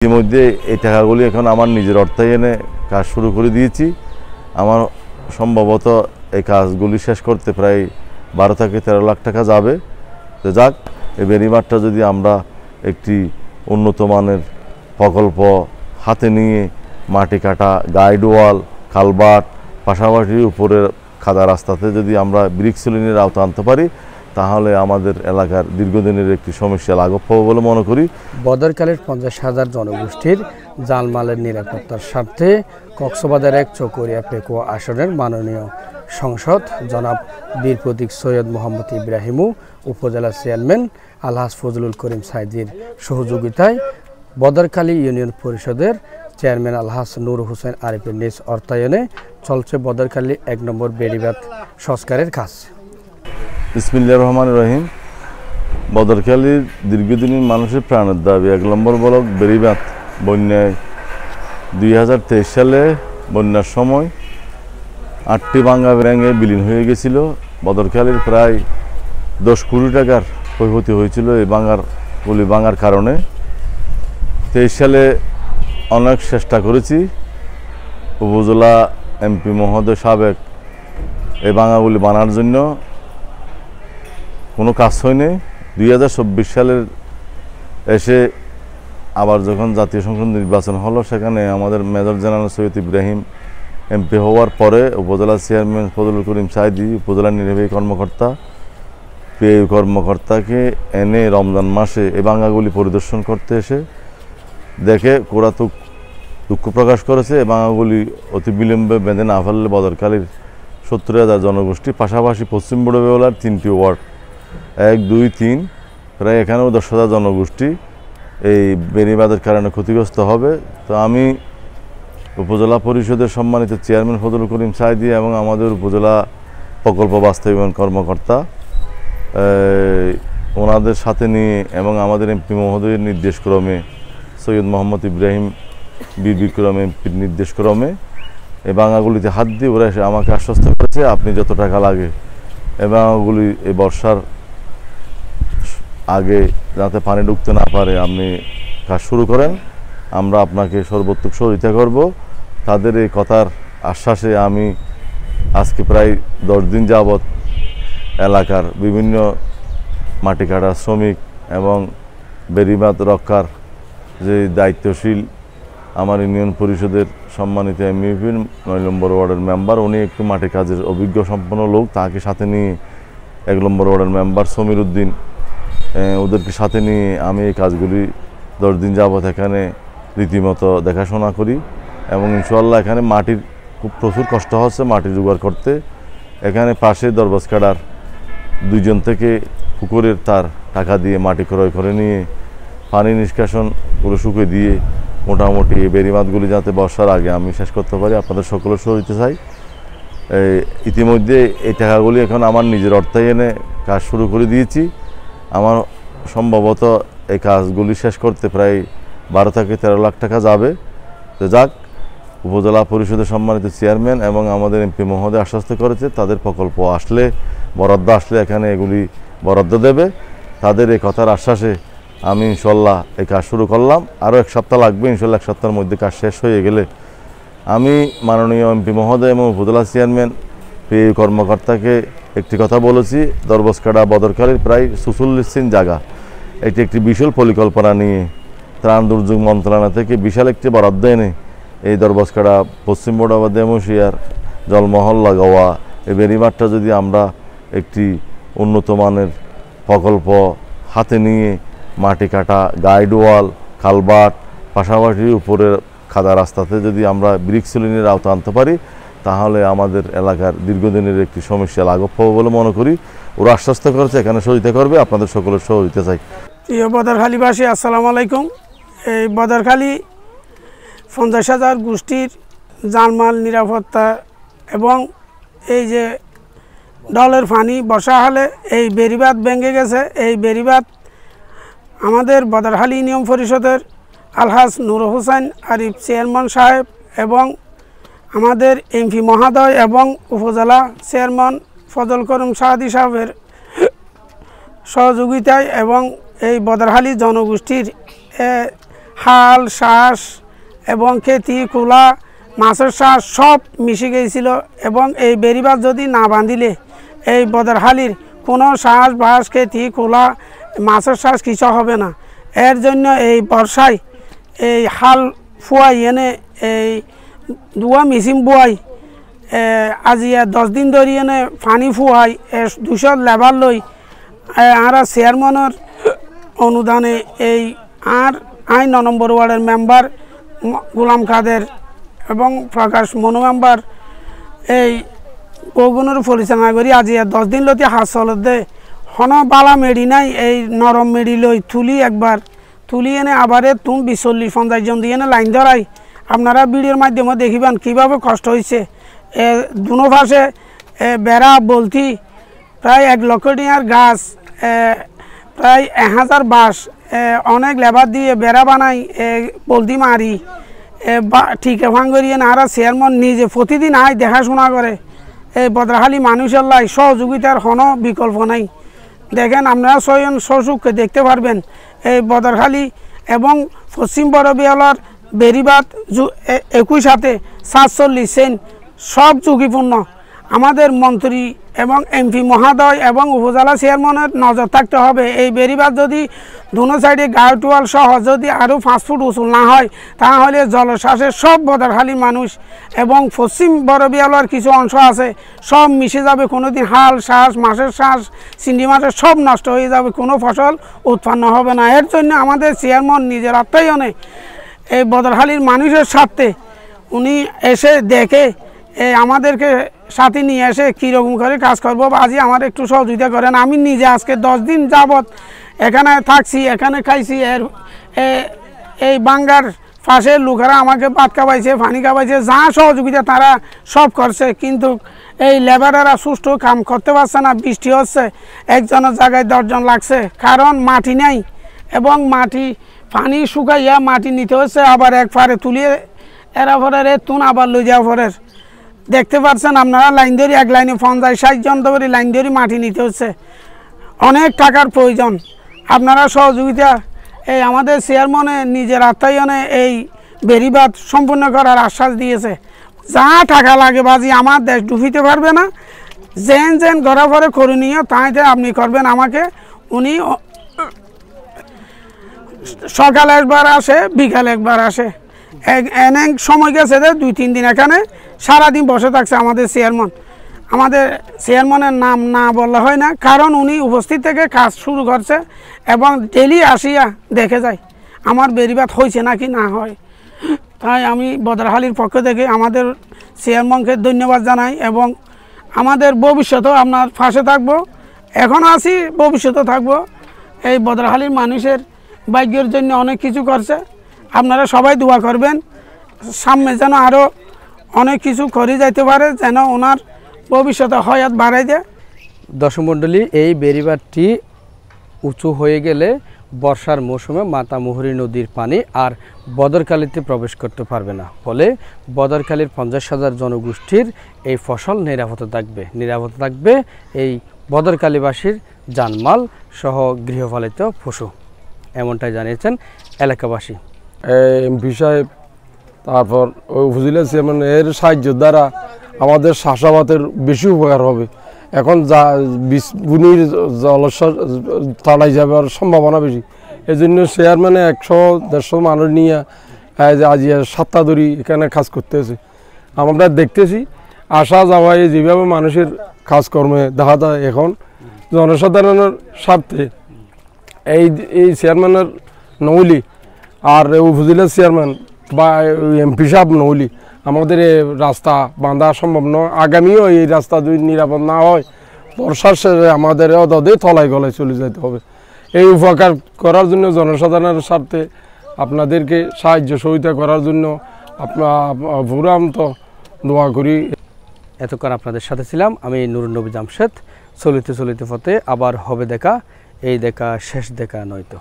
ইতিমধ্যে এই টাকাগুলি এখন আমার নিজের অর্থায়নে কাজ শুরু করে দিয়েছি। আমার সম্ভবত এই কাজগুলি শেষ করতে প্রায় 12 থেকে 13 লাখ টাকা যাবে। তো যাক, এই বেড়িবাঁধটা যদি আমরা একটি উন্নত মানের প্রকল্প হাতে নিয়ে মাটি কাটা, গাইড ওয়াল, কালভার্ট, পাশাপাশি উপরের খাদা রাস্তাতে যদি আমরা ব্রিক্স লাইনের আওতা আনতে পারি, তাহলে আমাদের এলাকার দীর্ঘদিনের একটি সমস্যা লাঘব পাবো বলে মনে করি। বদরখালীর 50,000 জনগোষ্ঠীর জানমালের নিরাপত্তার স্বার্থে কক্সবাজার 1 চকরিয়া পেকুয়া আসনের মাননীয় সংসদ জনাব বীর প্রতীক সৈয়দ মোহাম্মদ ইব্রাহিমু উপজেলা চেয়ারম্যান আলহাজ ফজলুল করিম সাইদির সহযোগিতায় বদরখালী ইউনিয়ন পরিষদের চেয়ারম্যান আলহাজ নূর হোসেন আরিফের নিজ অর্থায়নে চলছে বদরখালী 1 নম্বর বেড়িবাঁধ সংস্কারের কাজ। বিসমিল্লাহির রহমানির রহিম। বদরখালীর দীর্ঘদিনের মানুষের প্রাণের দাবি 1 নম্বর ব্লক বেড়িবাঁধ বন্যায় 2023 সালে বন্যার সময় 8টি ভাঙ্গা ভেঙে বিলীন হয়ে গেছিল। বদরখালীর প্রায় 10 কোটি টাকার ক্ষয়ক্ষতি হয়েছিল এই ভাঙার কারণে। 23 সালে অনেক চেষ্টা করেছি। উপজেলা এমপি মহোদয় সাবেক এই ভাঙাগুলি বানার জন্য কোনো কাজ হয়নি। 2024 সালের এসে আবার যখন জাতীয় সংসদ নির্বাচন হলো, সেখানে আমাদের major general Syed Ibrahim MP হওয়ার পরে উপজেলা চেয়ারম্যান ফজলুল করিম সাইদি উপজেলা নির্বাহী কর্মকর্তা পিএইউ কর্মকর্তাকে এনে রমজান মাসে এই ভাঙাগুলি পরিদর্শন করতে এসে দেখে কোরাতুক দুঃখ প্রকাশ করেছে। এই ভাঙাগুলি অতি বিলম্বে বেঁধে না ফেললে বদরখালীর 70,000 জনগোষ্ঠী, পাশাপাশি পশ্চিম বড়বেওলার 3টি ওয়ার্ড 1, 2, 3 প্রায় এখানেও 10,000 জনগোষ্ঠী এই বেড়িবাঁধের কারণে ক্ষতিগ্রস্ত হবে। তো আমি উপজেলা পরিষদের সম্মানিত চেয়ারম্যান ফজলুল করিম সাইদি এবং আমাদের উপজেলা প্রকল্প বাস্তবায়ন কর্মকর্তা ওনাদের সাথে নিয়ে এবং আমাদের এমপি মহোদয়ের নির্দেশক্রমে সৈয়দ মোহাম্মদ ইব্রাহিম বীর বিক্রম এমপির নির্দেশক্রমে এই ভাঙাগুলিতে হাত দিয়ে ওরা এসে আমাকে আশ্বস্ত করেছে, আপনি যত টাকা লাগে এই ভাঙাগুলি এই বর্ষার আগে যাতে পানি ঢুকতে না পারে আপনি কাজ শুরু করেন, আমরা আপনাকে সর্বোত্তম সহযোগিতা করব। তাদের এই কথার আশ্বাসে আমি আজকে প্রায় 10 দিন যাবৎ এলাকার বিভিন্ন মাটি কাটা শ্রমিক এবং বেড়িবাঁধ রক্ষার যে দায়িত্বশীল আমার ইউনিয়ন পরিষদের সম্মানিত এমইপি 9 নম্বর ওয়ার্ডের মেম্বার, উনি একটু মাটি কাজের অভিজ্ঞ সম্পন্ন লোক, তাকে সাথে নিয়ে 1 নম্বর ওয়ার্ডের মেম্বার সমীর উদ্দিন, ওদেরকে সাথে নিয়ে আমি এই কাজগুলি 10 দিন যাবৎ এখানে রীতিমতো দেখাশোনা করি এবং ইনশাআল্লাহ এখানে মাটির খুব প্রচুর কষ্ট হচ্ছে মাটি জোগাড় করতে। এখানে পাশে দরবাজকাড়ার 2 জন থেকে পুকুরের তার টাকা দিয়ে মাটি ক্রয় করে নিয়ে পানি নিষ্কাশনগুলো শুকিয়ে দিয়ে মোটামুটি এই বেড়িবাঁধগুলি যাতে বর্ষার আগে আমি শেষ করতে পারি, আপনাদের সকলের সহযোগিতা চাই। ইতিমধ্যে এই টাকাগুলি এখন আমার নিজের অর্থায়নে কাজ শুরু করে দিয়েছি। আমার সম্ভবত এই কাজগুলি শেষ করতে প্রায় 12 থেকে 13 লাখ টাকা যাবে। তো যাক, উপজেলা পরিষদের সম্মানিত চেয়ারম্যান এবং আমাদের এমপি মহোদয় আশ্বস্ত করেছে তাদের প্রকল্প আসলে বরাদ্দ আসলে এখানে এগুলি বরাদ্দ দেবে। তাদের এই কথার আশ্বাসে আমি ইনশাল্লাহ এই কাজ শুরু করলাম। আরও 1 সপ্তাহ লাগবে, ইনশাল্লাহ 1 সপ্তাহের মধ্যে কাজ শেষ হয়ে গেলে আমি মাননীয় এমপি মহোদয় এবং উপজেলা চেয়ারম্যান পিএইউ কর্মকর্তাকে একটি কথা বলেছি, দরবাজকাড়া বদরখালীর প্রায় 46 জায়গা এটি একটি বিশাল পরিকল্পনা নিয়ে ত্রাণ দুর্যোগ মন্ত্রণালয় থেকে বিশাল একটি বরাদ্দ এনে এই দরবাজকাড়া পশ্চিম বড়াবাদ দেমুশিয়ার জলমহল্লা গোয়া এই বেড়িবাঁধটা যদি আমরা একটি উন্নত মানের প্রকল্প হাতে নিয়ে মাটি কাটা, গাইড ওয়াল, কালভার্ট, পাশাপাশি উপরের খাদা রাস্তাতে যদি আমরা ব্রিক্স লাইনের আওতা আনতে পারি, তাহলে আমাদের এলাকার দীর্ঘদিনের একটি সমস্যা লাঘব পাবো বলে মনে করি। ওরা আশ্বস্ত করেছে এখানে সহযোগিতা করবে, আপনাদের সকলের সহযোগিতা চাই। প্রিয় বদরখালীবাসী, আসসালামু আলাইকুম। এই বদরখালী 50,000 গোষ্ঠীর জানমাল নিরাপত্তা এবং এই যে ডলের পানি বর্ষা হলে এই বেড়িবাঁধ ভেঙে গেছে। এই বেড়িবাঁধ আমাদের বদরখালী ইউনিয়ন পরিষদের আলহাজ নূর হোসেন আরিফ চেয়ারম্যান সাহেব এবং আমাদের এমপি মহোদয় এবং উপজেলা চেয়ারম্যান ফজল করিম সাইদি সাহেবের সহযোগিতায় এবং এই বদরখালী জনগোষ্ঠীর হাল শ্বাস এবং খেতি খোলা মাছের শ্বাস সব মিশে গিয়েছিল। এবং এই বেড়িবাঁধ যদি না বাঁধিলে এই বদরহালির কোনো শ্বাস বাস খেতি খোলা মাছের শ্বাস কিছু হবে না। এর জন্য এই বর্ষায় এই হাল ফুয়াই এনে এই দুয়া মেশিন বুয়াই আজিয়া 10 দিন ধরে এনে পানি ফুয়াই 200 লেবার লই আর চেয়ারম্যানের অনুদানে এই আর 9 নম্বর ওয়ার্ডের মেম্বার গোলাম কাদের এবং প্রকাশ মনু মেম্বার এই বগুনের পরিচালনা করি আজিয়া 10 দিন লতি হাত চলত দে হন বালা মেডি নাই এই নরম মেডি লই তুলি একবার তুলি এনে আবারে 20-40-50 জন দিয়ে এনে লাইন ধরাই। আপনারা ভিডিওর মাধ্যমে দেখিবেন কীভাবে কষ্ট হয়েছে। দুনো পাশে বেড়া বলতি প্রায় 1 লক্ষ টাকার গাছ, প্রায় 1000 বাঁশ, অনেক লেবার দিয়ে বেড়া বানাই বলতি মারি ঠিক ভাঙ্গরিয়ে না। আর চেয়ারম্যান নিজে প্রতিদিন আয় দেখাশোনা করে। এই বদরহালি মানুষের লাই সহযোগিতার কোনো বিকল্প নাই। দেখেন আপনারা স্বয়ং সচক্ষে দেখতে পারবেন এই বদরহালি এবং পশ্চিম বড়বিয়ালার বেড়িবাঁধ 21 হাতে 47 সেন সব ঝুঁকিপূর্ণ। আমাদের মন্ত্রী এবং এমপি মহোদয় এবং উপজেলা চেয়ারম্যানের নজর থাকতে হবে। এই বেড়িবাঁধ যদি দুনো সাইডে গার্ডওয়াল সহ যদি আরও 5 ফুট উঁচু না হয় তাহলে জলশ্বাসের সব বদরহালির মানুষ এবং পশ্চিম বড়বিয়ালার কিছু অংশ আছে সব মিশে যাবে। কোনোদিন হাল শ্বাস মাছের শ্বাস চিংড়ি মাছের সব নষ্ট হয়ে যাবে, কোনো ফসল উৎপন্ন হবে না। এর জন্য আমাদের চেয়ারম্যান নিজের আত্মায়নে এই বদরহালির মানুষের স্বার্থে উনি এসে দেখে আমাদেরকে সাথে নিয়ে এসে কীরকম করে কাজ করবো আজই আমার একটু সহযোগিতা করেন। আমি নিজে আজকে 10 দিন যাবৎ এখানে থাকছি, এখানে খাইছি। এই বাঙ্গার পাশে লোকেরা আমাকে ভাত খাওয়াইছে, পানি খাওয়াইছে, যা সহযোগিতা তারা সব করছে। কিন্তু এই লেবারেরা সুষ্ঠু কাম করতে পারছে না। বৃষ্টি হচ্ছে, একজনের জায়গায় 10 জন লাগছে, কারণ মাটি নেই এবং মাটি পানি শুকাইয়া মাটি নিতে হচ্ছে আবার এক ফারে তুলিয়ে এরা ফরের তুন আবার লই যাওয়া ফরের। দেখতে পাচ্ছেন আপনারা লাইন ধরি এক লাইনে 50-60 জন ধরে লাইন ধরি মাটি নিতে হচ্ছে। অনেক টাকার প্রয়োজন। আপনারা সহযোগিতা এই আমাদের চেয়ারম্যানে নিজের আত্মায়নে এই বেড়িবাঁধ সম্পূর্ণ করার আশ্বাস দিয়েছে। যা টাকা লাগে বাজি আমার দেশ ডুবিতে পারবে না। যেন ঘরে ঘরে করণীয় তাইতে আপনি করবেন। আমাকে উনি সকালে একবার আসে, বিকালে একবার আসে। এনে সময় গেছে 2-3 দিন এখানে সারাদিন বসে থাকছে আমাদের চেয়ারম্যান। আমাদের চেয়ারম্যানের নাম না বললে হয় না, কারণ উনি উপস্থিত থেকে কাজ শুরু করছে এবং ডেলি আসিয়া দেখে যায় আমার বেড়িবাঁধ হয়েছে নাকি না হয়। তাই আমি বদরহালির পক্ষ থেকে আমাদের চেয়ারম্যানকে ধন্যবাদ জানাই এবং আমাদের ভবিষ্যতেও আপনার পাশে থাকবো। এখন আছি, ভবিষ্যতেও থাকবো। এই বদরহালির মানুষের ভাগ্যের জন্য অনেক কিছু করছে। আপনারা সবাই দোয়া করবেন সামনে যেন আরও অনেক কিছু করে যাইতে পারে, যেন ওনার ভবিষ্যতে হয়াত বাড়াই দেয়। দর্শক মণ্ডলী, এই বেড়িবাঁধটি উঁচু হয়ে গেলে বর্ষার মৌসুমে মাতামুহুরী নদীর পানি আর বদরকালীতে প্রবেশ করতে পারবে না। ফলে বদরকালীর 50,000 জনগোষ্ঠীর এই ফসল নিরাপদ থাকবে এই বদরকালীবাসীর জানমাল সহ গৃহপালিত পশু, এমনটাই জানিয়েছেন এলাকাবাসী। এমপি সাহেব তারপর ওই উপজেলা চেয়ারম্যান এর সাহায্যের দ্বারা আমাদের চাষাবাদের বেশি উপকার হবে। এখন যা বুনির জলস্বর তলায় যাবার সম্ভাবনা বেশি। এই জন্য চেয়ারম্যানে 100-150 মানুষ নিয়ে আজ 7টা ধরি এখানে কাজ করতেছে। আমরা দেখতেছি আসা যাওয়ায় যেভাবে মানুষের কাজকর্মে দেখা যায়। এখন জনসাধারণের স্বার্থে এই চেয়ারম্যানের নৌলি আর উপজেলা চেয়ারম্যান বা এমপি সাহেব নৌলি আমাদের রাস্তা বাঁধা সম্ভব নয়। আগামীও এই রাস্তা যদি নিরাপদ না হয় বর্ষার শেষে আমাদের অদে তলায় গলায় চলে যেতে হবে। এই উপকার করার জন্য জনসাধারণের স্বার্থে আপনাদেরকে সাহায্য সহযোগিতা করার জন্য পুরাম তো দোয়া করি। এতক্ষণ আপনাদের সাথে ছিলাম আমি নুরুন নবী জামশেদ। চলিতে পথে আবার হবে দেখা, এই দেখা শেষ দেখা নয়তো।